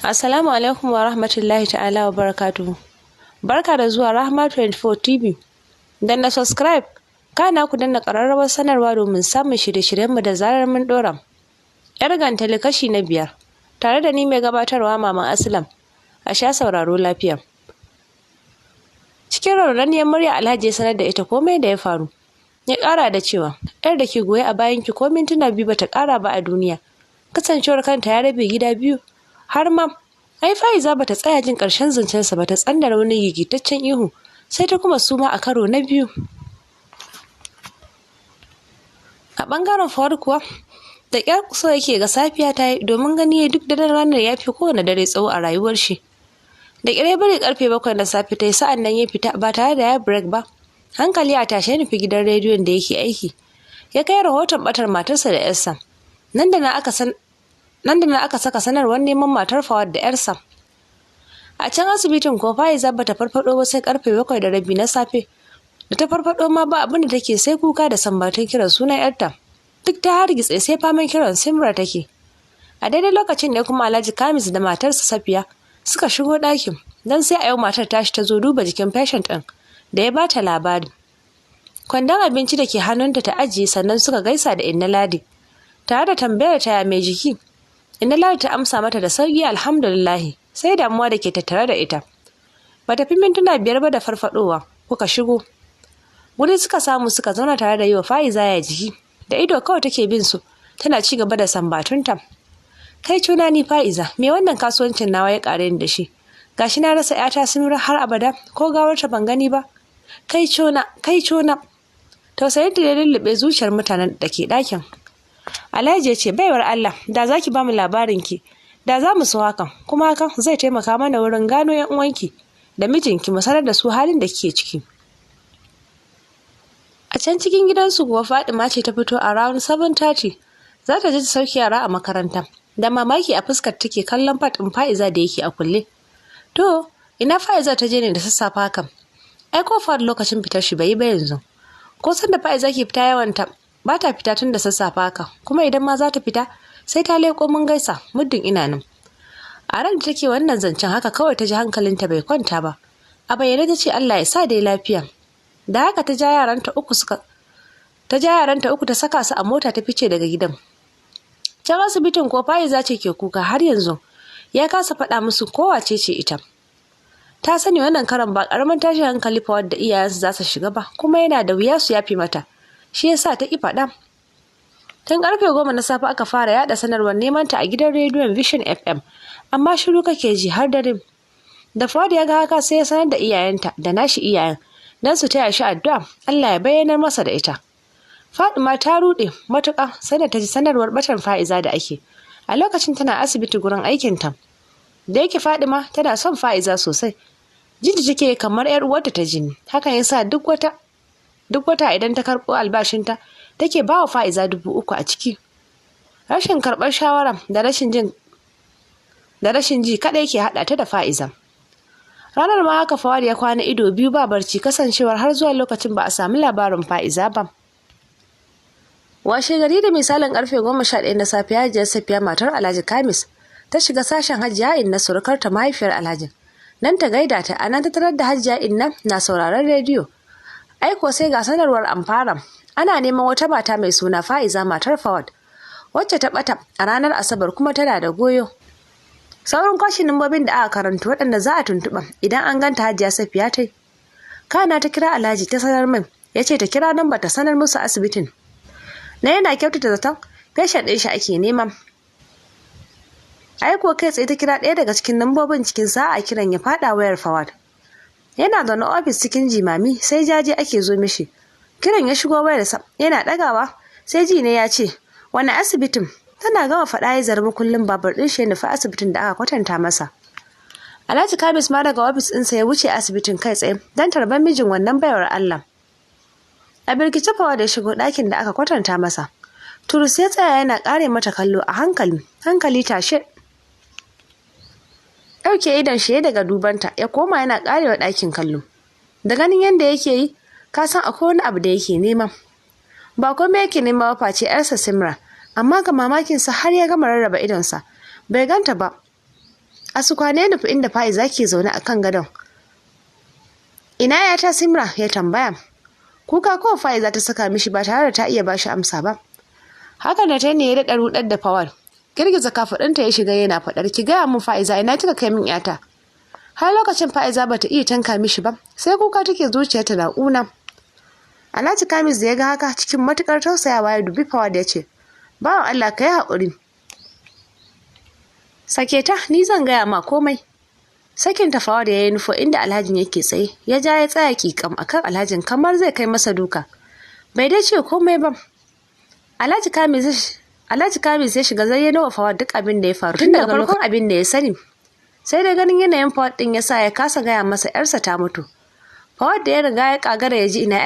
Assalamu alaikum wa rahmatullahi ta'ala wa barakatuhu. Barka da zuwa Rahma 24 TV. Danna subscribe, kana ku danna ƙararrawar sanarwa domin samun shirye-shiryenmu da zarar mun ɗora. Yar gantali kashi na 5, tare da ni mai gabatarwa Maman Aslam. A sha sauraro lafiya. Cikin raunaniyar murya Alhaji ya sanar da ita komai da ya faru. Ya ƙara da cewa, ‘yar da ke goye a bayanki ko mintuna 2 bata ƙara ba a duniya. Kasancewar kanta ya rabe gida 2. Har ma ai Faiza bata tsaya jin ƙarshen zancensa ba ta tsandara wani gigitaccen ihu, sai ta kuma suma a karo na 2. A ɓangaren Fawad kuwa da ƙyar so yake ga safiya ta yi, domin gani ya duk daren ranar ya fi kowane dare tsawo a rayuwar shi. Da ƙyar ya bari ƙarfe 7 na safe ta yi, sa'an nan ya fita ba tare da ya break ba. Hankali a tashe nufi gidan rediyon da yake aiki. Ya kai rahoton ɓatar matarsa da ‘yarsa. Nan da nan aka saka sanarwar neman matar Fawad da ‘yarsa. A can asibitin ko Faiza bata farfado ba sai karfe 7:30 na safe. Da ta farfado ma ba abin da take sai kuka da sambatun kiran sunan ‘yarta. Duk ta hargitse sai faman kiran Simra take. A daidai lokacin ne kuma Alhaji Kamis da matarsa Safiya suka shigo ɗakin, don sai a yau matar tashi ta zo duba jikin patient ɗin da ya bata labari. Kwandon abinci da ke hannunta ta ajiye, sannan suka gaisa da Inna Ladi tare da tambayar ta ya mai jiki. Inna Ladi ta amsa mata da sauki alhamdulillahi, sai damuwa da ke tattare da ita. Bata fi mintuna 5 ba da farfadowa kuka shigo. Wuri suka samu suka zauna tare da yi wa Faiza ya jiki, da ido kawai take bin su tana ci gaba da sambatunta. Kai cuna ni Faiza, me wannan kasuwancin nawa ya kare ni da shi? Gashi na rasa ‘yata Simra har abada, ko gawarta ban gani ba. Kai cuna. Tausayin da ya lullube zuciyar mutanen da ke ɗakin. Alhaji ya ce, baiwar Allah, da za ki ba mu labarinki, da za mu so hakan, kuma hakan zai taimaka mana wurin gano ‘yan uwanki da mijinki mu sanar da su halin da kike ciki. A can cikin gidansu kuwa Fadima ce ta fito a round 7:30. Za ta je ta sauke yara a makaranta. Da mamaki a fuskar take kallon Fatin Faiza da yake a kulle. To, ina Faiza ta je ne da sassafe hakan? Ai ko Fad lokacin fitar shi bai yi ba yanzu. Ko san da Faiza ke fita yawanta, ba ta fita tun da sassafe haka, kuma idan ma za ta fita sai ta leƙo mun gaisa muddin ina nan. A ran da take wannan zancen haka kawai ta ji hankalinta bai kwanta ba. A bayyane ta ce Allah ya sa dai lafiya. Da haka ta ja yaranta uku ta saka su a mota ta fice daga gidan. Can asibitin ko Faiza ce ke kuka har yanzu. Ya kasa faɗa musu kowace ce ita. Ta sani wannan karan ba ƙaramin tashin hankali fa wadda iyayensu za su shiga ba, kuma yana da wuya su yafi mata. Shi yasa ta ki faɗa. Tun karfe 10 na safe aka fara yada sanarwar neman ta a gidan rediyon Vision FM, amma shiru kake ji har dare. Da Fawad ya ga haka sai ya sanar da iyayenta da nashi iyayen, dan su taya shi addu'a Allah ya bayyana masa da ita. Fatima ta rude matuƙa sai da ta ji sanarwar batan Faiza da ake. A lokacin tana asibiti gurin aikinta. Da yake Fatima tana son Faiza sosai. Jinta take kamar 'yar uwarta ta jini. Hakan yasa duk wata idan ta karɓo albashinta take ba wa Faiza 3,000 a ciki. Rashin karɓar shawara da rashin ji kaɗai ke haɗa ta da Faiza. Ranar ma haka Fawad ya kwana ido biyu ba barci, kasancewar har zuwa lokacin ba a samu labarin Faiza ba. Washe gari da misalin karfe 11 na safe, Hajiyar Safiya matar Alhaji Kamis ta shiga sashen Hajiya Inna surukarta mahaifiyar Alhaji. Nan ta gaida ta, anan ta tarar da Hajiya Inna na sauraron rediyo. Aiko sai ga sanarwar amfara. Ana neman wata mata mai suna Faiza matar Fawad, wacce ta bata a ranar Asabar kuma tana da goyo. Sauran kwashin nambobin da aka karanta waɗanda za a tuntuɓa idan an ganta Hajiya Safiya ta yi. Kana ta kira Alhaji ta sanar min, ya ce ta kira namba ta sanar musu asibitin. Na yana kyautata zaton feshin ɗin shi ake nema. Aiko kai tsaye ta kira ɗaya daga cikin nambobin, cikin sa'a kiran ya faɗa wayar Fawad. Yana zaune ofis cikin jimami sai jaje ake zo mishi. Kiran ya shigo wayarsa, yana ɗagawa sai ji ne ya ce, wani asibitin? Tana gama faɗa ya zarbi kullum babur ɗin shi ya nufi asibitin da aka kwatanta masa. Alhaji Kamis ma daga ofis ɗinsa ya wuce asibitin kai tsaye don tarban mijin wannan baiwar Allah. A birkice Fawad ya shigo ɗakin da aka kwatanta masa. Turus ya tsaya yana ƙare mata kallo a hankali tashe. Ɗauke idon shi daga dubanta ya koma yana ƙarewa ɗakin kallo. Da ganin yadda yake yi, ka san akwai wani abu da yake nema. Ba komai yake nema ba face ‘yarsa Simra, amma ga mamakinsa har ya gama rarraba idonsa bai ganta ba. Asukwane nufi inda Fa'iza ke zaune a kan gadon. Ina ya ta Simra ya tambaya. Kuka ko Fa'iza ta saka mishi ba tare da ta iya bashi amsa ba. Haka da ta ne ya daɗa rudar da Fawad. Girgiza kafaɗinta ya shiga yana faɗar, ki gaya min Fa'iza ina kika kai min yata. Har lokacin Fa'iza bata iya tanka mishi ba, sai kuka take zuciyarta na ƙuna. Alhaji Kamis da ya ga haka cikin matukar tausayawa ya dubi Fawad ya ce, bawan Allah ka yi haƙuri. Sake ta, ni zan gaya ma komai. Sakin ta Fawad ya yi nufo inda Alhajin yake tsaye, ya ja ya tsaya kikam akan Alhajin kamar zai kai masa duka. Bai dai ce komai ba. Alhaji Kamis ya shiga zayyano wa Fawad duk abin da ya faru tun daga farkon abin da ya sani. Sai da ganin yanayin Fawad din ya sa ya kasa gaya masa yarsa ta mutu. Fawad da ya riga ya kagara ya ji ina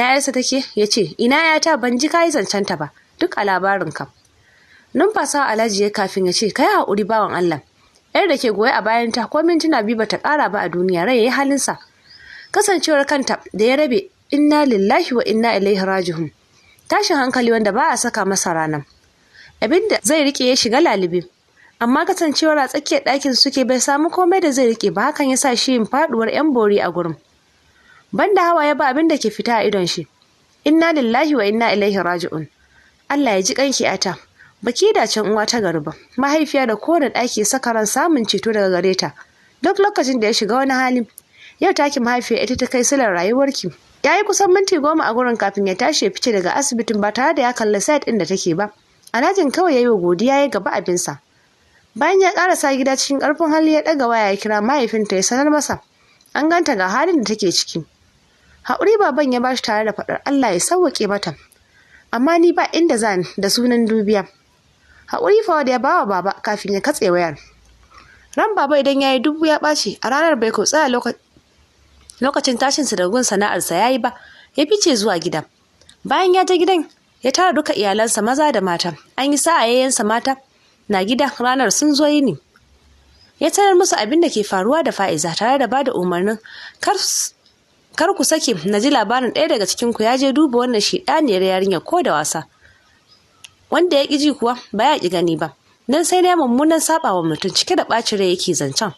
yarsa take, ya ce ina yata ban ji kayi zancen ta ba duk a labarin ka. Numfasa Alhaji ya kafin ya ce kai haƙuri bawan Allah. Yar da ke goye a bayan ta ko mintuna biyu bata ƙara ba a duniya rai yayi halinsa. Kasancewar kanta da ya rabe inna lillahi wa inna ilaihi raji'un. Tashin hankali wanda ba a saka masa rana. Abinda zai rike ya shiga lalibi. Amma kasancewar a tsakiyar ɗakin suke bai samu komai da zai rike ba, hakan ya sa shi yin faɗuwar 'yan bori a gurin. Banda hawa ya ba abin da ke fita a idon shi. Inna lillahi wa inna ilaihi raji'un. Allah ya ji kanki ata. Baki da can uwa ta gari ba. Mahaifiya da kowane ɗaki saka ran samun ceto daga gare ta. Duk lokacin da ya shiga wani hali. Yau taki mahaifiya ita ta kai silar rayuwarki. Ya yi kusan minti 10 a gurin kafin ya tashi ya fice daga asibitin ba tare da ya kalli site ɗin da take ba. Alhajin kawai ya yi wa godiya ya gaba abinsa. Bayan ya ƙarasa gida cikin ƙarfin hali ya ɗaga waya ya kira mahaifinta ya sanar masa. An ganta ga halin da take ciki. Haƙuri baban ya bashi tare da faɗar Allah ya sauwaƙe mata. Amma ni ba inda zan da sunan dubiya. Haƙuri Fawad ya bawa baba kafin ya katse wayar. Ran baba idan ya yi dubu ya ɓaci a ranar bai ko tsaya lokacin tashinsa da gun sana'arsa ya yi ba, ya fice zuwa gida. Bayan ya je gidan ya tara duka iyalansa maza da mata. An yi sa'a yayyansa mata na gida ranar sun zo yini. Ya tarar musu abin da ke faruwa da Fa'iza tare da bada umarnin kar ku sake na ji labarin ɗaya daga cikin ku ya je duba wannan shedaniyar yarinya ko da wasa. Wanda ya ƙi ji kuwa ba ya ƙi gani ba. Dan sai dai mummunan sabawa mutum cike da ɓacin rai yake zancen.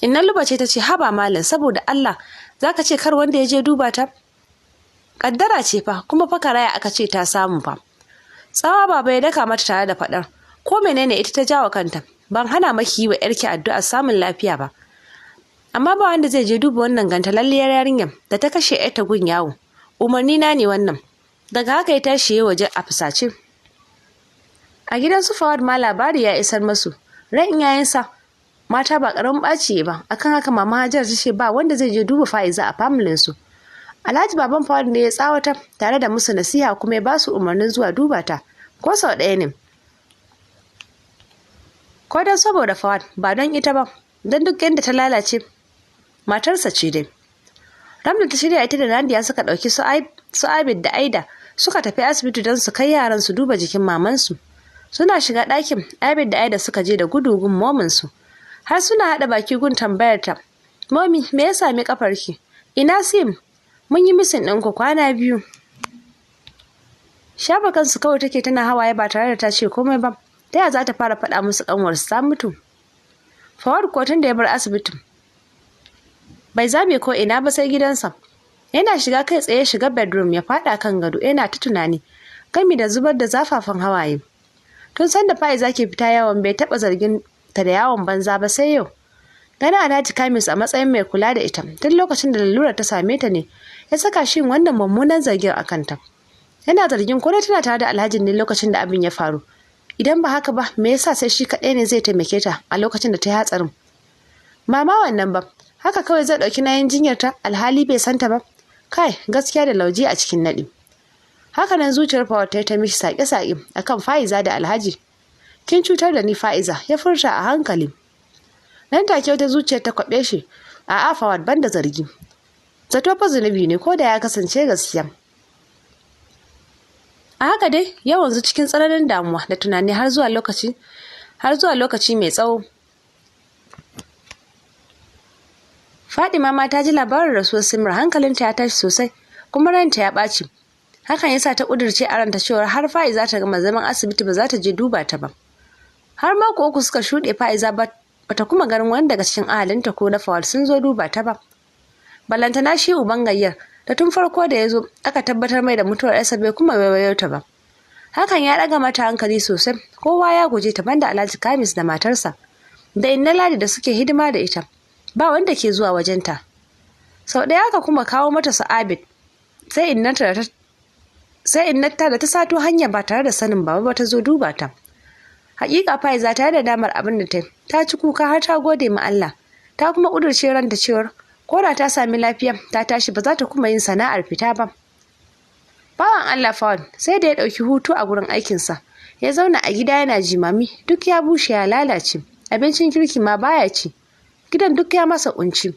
Innan Luba ce ta ce haba malam saboda Allah zaka ce kar wanda ya je duba ta. Kaddara ce fa kuma fa karaya aka ce ta samu fa. Tsawa baba ya daka mata tare da faɗar ko menene ita ta jawo kanta, ban hana maki yi wa yarki addu'a samun lafiya ba, amma ba wanda zai je duba wannan gantalalliyar yarinyar da ta kashe yarta gun yawo. Umarni na ne wannan. Daga haka ya tashi ya waje a fusace. A gidan su Fawad ma labari ya isar masu. Ran iyayensa mata ba karamin ɓaci ba, akan haka mama Hajar ta ce ba wanda zai je duba Fa'iza a familin su. Alhaji baban Fawad ne ya tsawata tare da musu nasiha kuma ya ba su umarnin zuwa duba ta ko sau ɗaya ne. Ko don saboda Fawad ba don ita ba, don duk yadda ta lalace matarsa ce dai. Ramla ta shirya ita da Nadiya suka ɗauki su Abid da Aida suka tafi asibiti don su kai yaran su duba jikin mamansu. Suna shiga ɗakin Abid da Aida suka je da gudu gun mominsu. Har suna haɗa baki gun tambayar ta. Momi me ya sami kafarki? Ina Sim? Mun yi misin ɗinku kwana 2. Shafa kansu kawai take tana hawaye ba tare da ta ce komai ba. Ta yaya za ta fara faɗa musu ƙanwarsu ta mutu? Fawad ko tun da ya bar asibitin bai zame ko ina ba sai gidansa. Yana shiga kai tsaye shiga bedroom ya faɗa kan gado yana ta tunani gami da zubar da zafafan hawaye. Tun sanda Fa'iza ke fita yawon bai taɓa zargin ta da yawon banza ba sai yau. Gana Alhaji Kamis a matsayin mai kula da ita tun lokacin da lalura ta same ta ne ya saka shi wannan mummunan zargin a kanta. Yana zargin ko tana tare da Alhaji ne lokacin da abin ya faru. Idan ba haka ba me yasa sai shi kaɗai ne zai taimake ta a lokacin da ta yi hatsarin? Mama wannan ba, haka kawai zai ɗauki nayin jinyar ta alhali bai santa ba. Kai gaskiya da lauje a cikin naɗi. Haka nan zuciyar Fawad ta mishi saƙe-saƙe akan Fa'iza da Alhaji. Kin cutar da ni Fa'iza, ya furta a hankali. Nan take wata zuciyar ta kwaɓe shi. A'a Fawad banda zargi. Zato fa zunubi ne ko da ya kasance gaskiya. A haka dai yawanzu cikin tsananin damuwa da tunani har zuwa lokaci mai tsawo. Fadima ma ta ji labarin rasuwar Simra, hankalinta ya tashi sosai kuma ranta ya ɓaci. Hakan yasa ta ƙudurce a ranta cewa har Fa'iza ta gama zaman asibiti ba za ta je duba ta ba. Har mako 3 suka shuɗe Fa'iza ba bata kuma ganin wani daga cikin ahalinta ko na Fawad sun zo duba ta ba. Ballantana shi uban gayyar da tun farko da ya zo aka tabbatar mai da mutuwar yarsa bai kuma waiwayo ta ba. Hakan ya ɗaga mata hankali sosai, kowa ya guje ta banda Alhaji Kamis da matarsa da Inna Ladi da suke hidima da ita, ba wanda ke zuwa wajenta. Sau ɗaya aka kuma kawo mata su Abid, sai innata da ta sato hanya ba tare da sanin baba ba ta zo duba ta. Hakika Faiza ta da damar abin da ta ci kuka har ta gode ma Allah, ta kuma ƙudurce ranta cewar ko da ta sami lafiya ta tashi ba za ta kuma yin sana'ar fita ba. Bawan Allah Fawad sai da ya ɗauki hutu a gurin aikinsa, ya zauna a gida yana jimami, duk ya bushe ya lalace, abincin kirki ma baya ci, gidan duk ya masa kunci,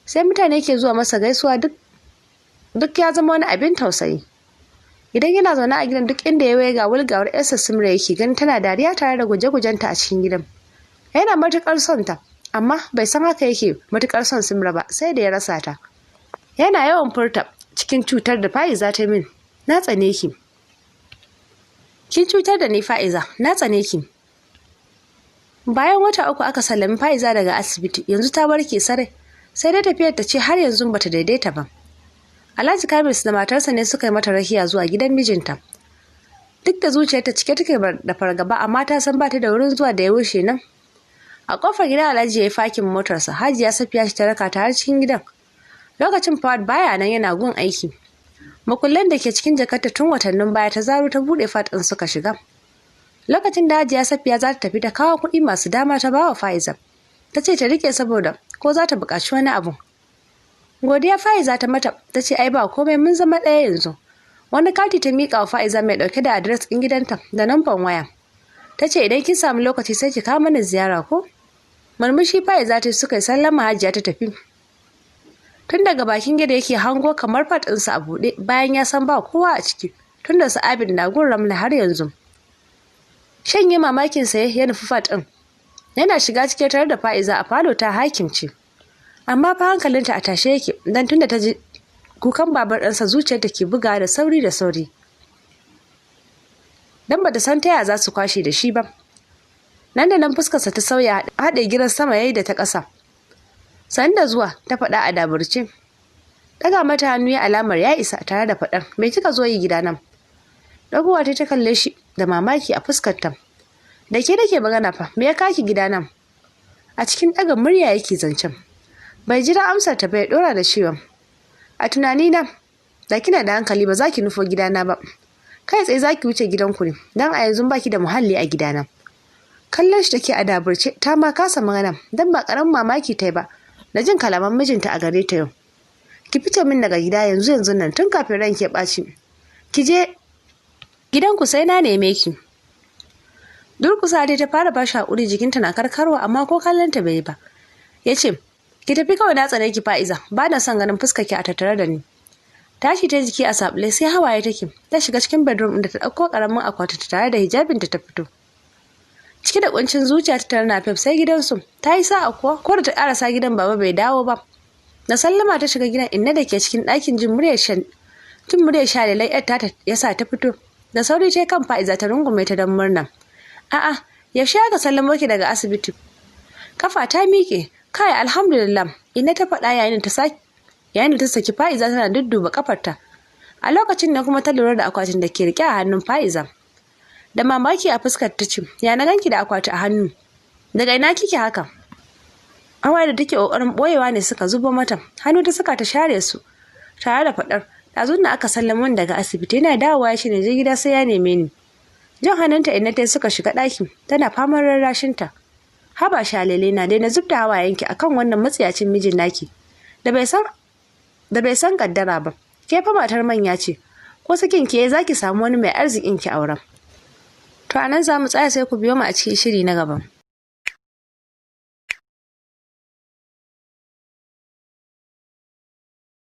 sai mutane ke zuwa masa gaisuwa duk ya zama wani abin tausayi. Idan yana zaune a gidan duk inda ya waiga wulgawar yarsa Simra yake ganin tana dariya tare da guje-gujenta a cikin gidan. Yana matuƙar son ta, amma bai san haka yake matuƙar son Simra ba sai da ya rasa ta. Yana yawan furta cikin cutar da Faiza ta min, na tsane ki. Kin cutar da ni Faiza, na tsane ki. Bayan wata uku aka sallami Faiza daga asibiti, yanzu ta warke sarai, sai dai tafiyar ta ce har yanzu bata daidaita ba. Alhaji Kamis da matarsa ne suka yi mata rakiya zuwa gidan mijinta. Duk da zuciyarta cike take da fargaba, amma ta san bata da wurin zuwa da ya wuce nan. A kofar gidan Alhaji ya yi fakin motarsa, Hajiya Safiya ta raka ta har cikin gidan. Lokacin Fawad baya nan yana gun aiki. Makullan da ke cikin jakarta tun watannin baya ta zaro ta buɗe Fat ɗin suka shiga. Lokacin da Hajiya Safiya za ta tafi ta kawo kuɗi masu dama ta bawa Faiza. Ta ce ta rike saboda ko za ta buƙaci wani abu. Godiya Faiza ta mata, ta ce ai ba komai mun zama ɗaya yanzu. Wani kati ta miƙa wa Faiza mai ɗauke da adres ɗin gidanta da namban waya. Ta ce idan kin samu lokaci sai ki kawo mana ziyara ko? Murmushi Faiza ta suka yi sallama, Hajiya ta tafi. Tun daga bakin gida yake hango kamar Fat ɗinsa a buɗe bayan ya san ba kowa a ciki, tun da su Abid na gun Ramla har yanzu. Shanye mamakinsa ya nufi Fat ɗin. Yana shiga cike tare da Faiza a falo ta hakimce. Amma fa hankalinta a tashe yake dan tunda ta ji kukan babar ɗansa zuciyarta ke bugawa da sauri da sauri. Dan bata san ta yaya za su kwashe da shi ba. Nan da nan fuskarsa ta sauya, haɗe gidan sama yayi da ta ƙasa. Sanda zuwa ta faɗa a daburce. Ɗaga mata hannu ya alamar ya isa tare da faɗar me kika zo yi gida nan? Ɗagowa ta kalle shi da mamaki a fuskarta. Da ke nake magana fa, me ya kaki gida nan? A cikin ɗaga murya yake zancen. Bai jira amsar ta bai ɗora da cewa a tunani na da kina da hankali ba za ki nufo gidana ba. Kai tsaye za ki wuce gidanku ne, dan a yanzu baki da muhalli a gidana. Kallon shi take a daburce, ta ma kasa magana dan ba ƙaramin mamaki ta yi ba da jin kalaman mijinta a gare ta yau. Ki fice min daga gida yanzu nan tun kafin ranki ya ɓaci. Ki je gidanku sai na neme ki. Durkusa dai ta fara bashi haƙuri, jikinta na karkarwa amma ko kallon ta bai yi ba. Ya ce ki tafi kawai, na tsane ki Faiza, ba na son ganin fuskar ki a tattare da ni. Tashi ta jiki a sabule sai hawaye take, ta shiga cikin bedroom inda ta ɗauko ƙaramin akwati tare da hijabinta ta fito. Cike da kuncin zuciya ta tare na sai gidansu, ta yi sa'a kuwa ko da ta ƙarasa gidan baba bai dawo ba. Da sallama ta shiga gidan Inna da ke cikin ɗakin jin muryar shalilai yar ta yasa ta fito. Da sauri ta kan Faiza ta rungume ta don murna. A'a, yaushe aka sallamo ki daga asibiti? Kafa ta miƙe. Kai alhamdulillah, Inna ta faɗa yayin da ta saki Faiza tana dudduba kafarta. A lokacin da kuma ta lura da akwatin da ke rike a hannun Faiza. Da mamaki a fuskar ta ce, "Ya na ganki da akwati a hannu? Daga ina kike haka?" Hawaye da take kokarin boyewa ne suka zubo mata. Hannu ta saka ta share su, tare da faɗar, "Ɗazun da aka sallamo ni daga asibiti, yana dawowa ya ce na je gida sai ya neme ni." Jan hannunta Inna ta suka shiga ɗaki, tana faman rarrashinta. Haba shalele na daina zubda hawayenki akan wannan matsiyacin mijin naki da bai san kaddara ba. Ke fa matar manya ce, ko sakin ki zaki samu wani mai arzikin ki auren. To anan za mu tsaya, sai ku biyo mu a cikin shiri na gaba.